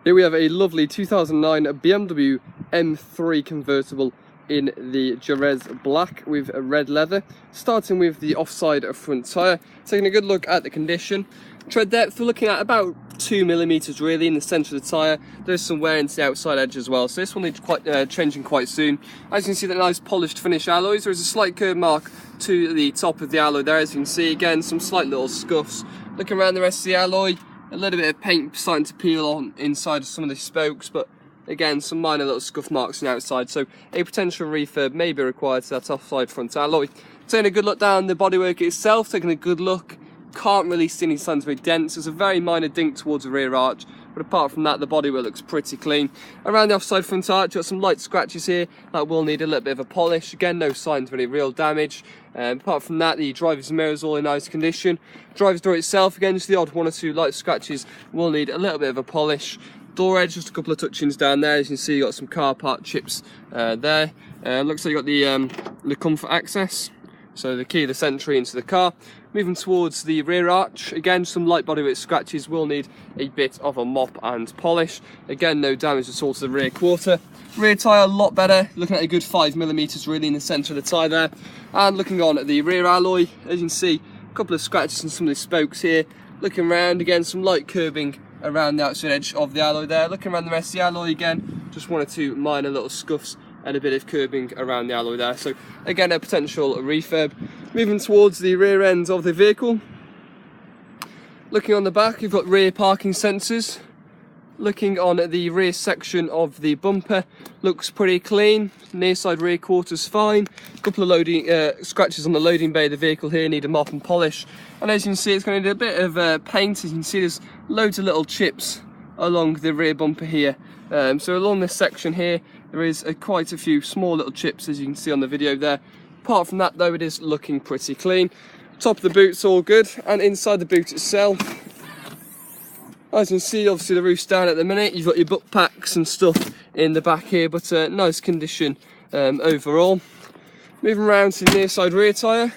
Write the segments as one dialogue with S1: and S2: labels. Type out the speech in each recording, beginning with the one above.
S1: Here we have a lovely 2009 BMW M3 convertible in the Jerez black with red leather. Starting with the offside front tyre, taking a good look at the condition. Tread depth, we're looking at about 2mm really in the centre of the tyre. There's some wear into the outside edge as well, so this will need changing quite soon. As you can see, the nice polished finish alloys. There is a slight curb mark to the top of the alloy there, as you can see. Again, some slight little scuffs. Looking around the rest of the alloy, a little bit of paint starting to peel on inside of some of the spokes, but again, some minor little scuff marks on the outside, so a potential refurb may be required to that offside front alloy. Taking a good look down the bodywork itself, taking a good look, can't really see any signs of a dent. There's a very minor dink towards the rear arch, but apart from that, the bodywork looks pretty clean. Around the offside front arch, you've got some light scratches here that will need a little bit of a polish. Again, no signs of any real damage. Apart from that, the driver's mirror is all in nice condition. Driver's door itself, again, just the odd one or two light scratches will need a little bit of a polish. Door edge, just a couple of touch-ins down there. As you can see, you got some car part chips there. Looks like you got the comfort access, so the key to the entry into the car. Moving towards the rear arch, again, some light bodywork scratches will need a bit of a mop and polish. Again, no damage at all to the rear quarter. Rear tyre, a lot better, looking at a good 5mm really in the centre of the tyre there. And looking on at the rear alloy, as you can see, a couple of scratches on some of the spokes here. Looking around, again, some light curbing around the outside edge of the alloy there. Looking around the rest of the alloy, again, just one or two minor little scuffs and a bit of curbing around the alloy there. So again, a potential refurb. Moving towards the rear end of the vehicle. Looking on the back, you've got rear parking sensors. Looking on the rear section of the bumper, looks pretty clean. Near side rear quarter's fine. A couple of loading scratches on the loading bay of the vehicle here, need a mop and polish. And as you can see, it's going to need a bit of paint. As you can see, there's loads of little chips along the rear bumper here. So along this section here, there is quite a few small little chips, as you can see on the video there. Apart from that though, it is looking pretty clean. Top of the boot's all good, and inside the boot itself, as you can see, obviously the roof's down at the minute. You've got your book packs and stuff in the back here, but nice condition overall. Moving around to the near side rear tyre.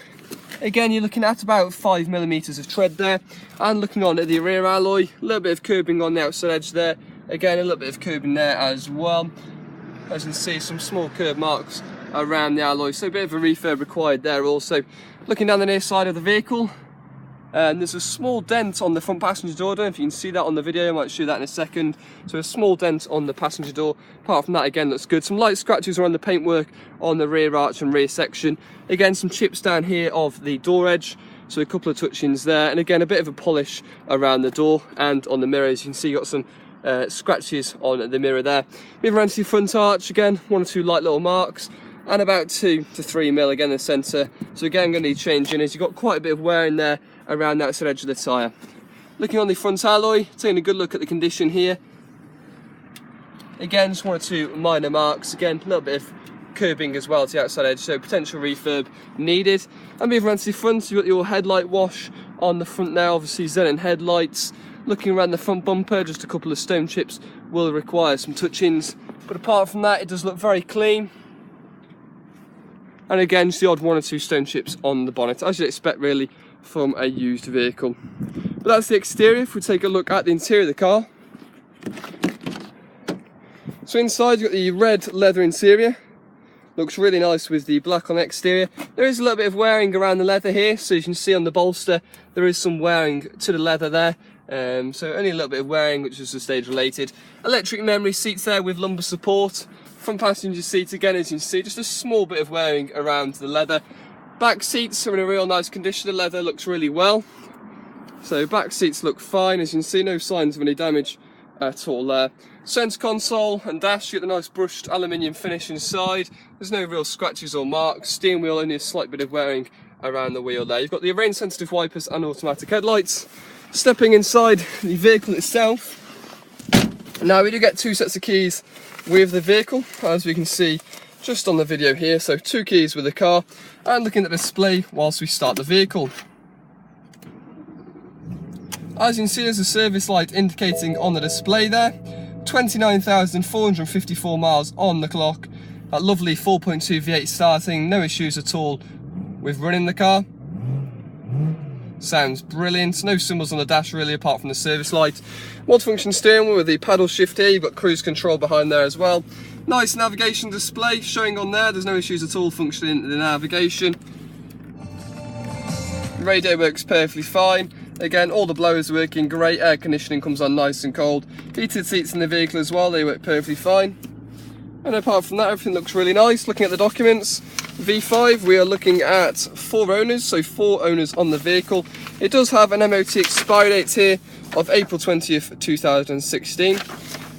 S1: Again, you're looking at about 5mm of tread there. And looking on at the rear alloy, a little bit of curbing on the outside edge there. Again, a little bit of curbing there as well. As you can see, some small curb marks around the alloy, so a bit of a refurb required there also. Looking down the near side of the vehicle, there's a small dent on the front passenger door. I don't know if you can see that on the video, I might show that in a second. So a small dent on the passenger door. Apart from that, again, looks good. Some light scratches around the paintwork on the rear arch and rear section. Again, some chips down here of the door edge, so a couple of touch-ins there. And again, a bit of a polish around the door and on the mirror. As you can see, you got some scratches on the mirror there. Moving around to the front arch, again, one or two light little marks. And about 2 to 3mm again in the centre. So again, going to need changing, as you've got quite a bit of wear in there around the outside edge of the tyre. Looking on the front alloy, taking a good look at the condition here. Again, just one or two minor marks. Again, a little bit of curbing as well to the outside edge, so potential refurb needed. And moving around to the front, you've got your headlight wash on the front now, obviously Xenon headlights. Looking around the front bumper, just a couple of stone chips will require some touch-ins. But apart from that, it does look very clean. And again, just the odd one or two stone chips on the bonnet, as you'd expect really from a used vehicle. But that's the exterior. If we take a look at the interior of the car. So inside you've got the red leather interior. Looks really nice with the black on the exterior. There is a little bit of wearing around the leather here, so you can see on the bolster there is some wearing to the leather there. So only a little bit of wearing, which is just stage related. Electric memory seats there with lumbar support. Front passenger seat, again, as you can see, just a small bit of wearing around the leather. Back seats are in a real nice condition. The leather looks really well. So back seats look fine, as you can see, no signs of any damage at all there. Centre console and dash, you get the nice brushed aluminium finish inside. There's no real scratches or marks. Steering wheel, only a slight bit of wearing around the wheel there. You've got the rain sensitive wipers and automatic headlights. Stepping inside the vehicle itself. Now we do get 2 sets of keys with the vehicle, as we can see just on the video here. So 2 keys with the car, and looking at the display whilst we start the vehicle. As you can see, there's a service light indicating on the display there. 29,454 miles on the clock. That lovely 4.2 V8 starting, no issues at all with running the car. sounds brilliant. No symbols on the dash really, apart from the service light. Multifunction steering wheel with the paddle shift here. You've got cruise control behind there as well. Nice navigation display showing on there. There's no issues at all functioning in the navigation. Radio works perfectly fine. Again, all the blowers working great. Air conditioning comes on nice and cold. Heated seats in the vehicle as well, they work perfectly fine. And apart from that, everything looks really nice. Looking at the documents, V5, we are looking at 4 owners, so 4 owners on the vehicle. It does have an MOT expiry date here of April 20th, 2016.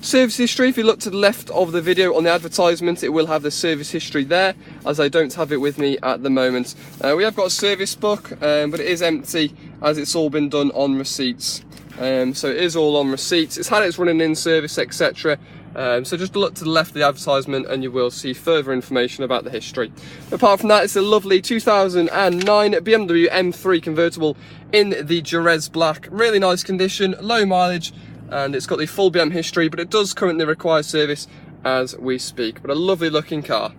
S1: Service history, if you look to the left of the video on the advertisement, it will have the service history there, as I don't have it with me at the moment. We have got a service book, but it is empty as it's all been done on receipts. So it is all on receipts. It's had its running in service, etc. So just look to the left of the advertisement and you will see further information about the history. Apart from that, it's a lovely 2009 BMW M3 convertible in the Jerez Black. Really nice condition, low mileage, and it's got the full BM history, but it does currently require service as we speak. But a lovely looking car.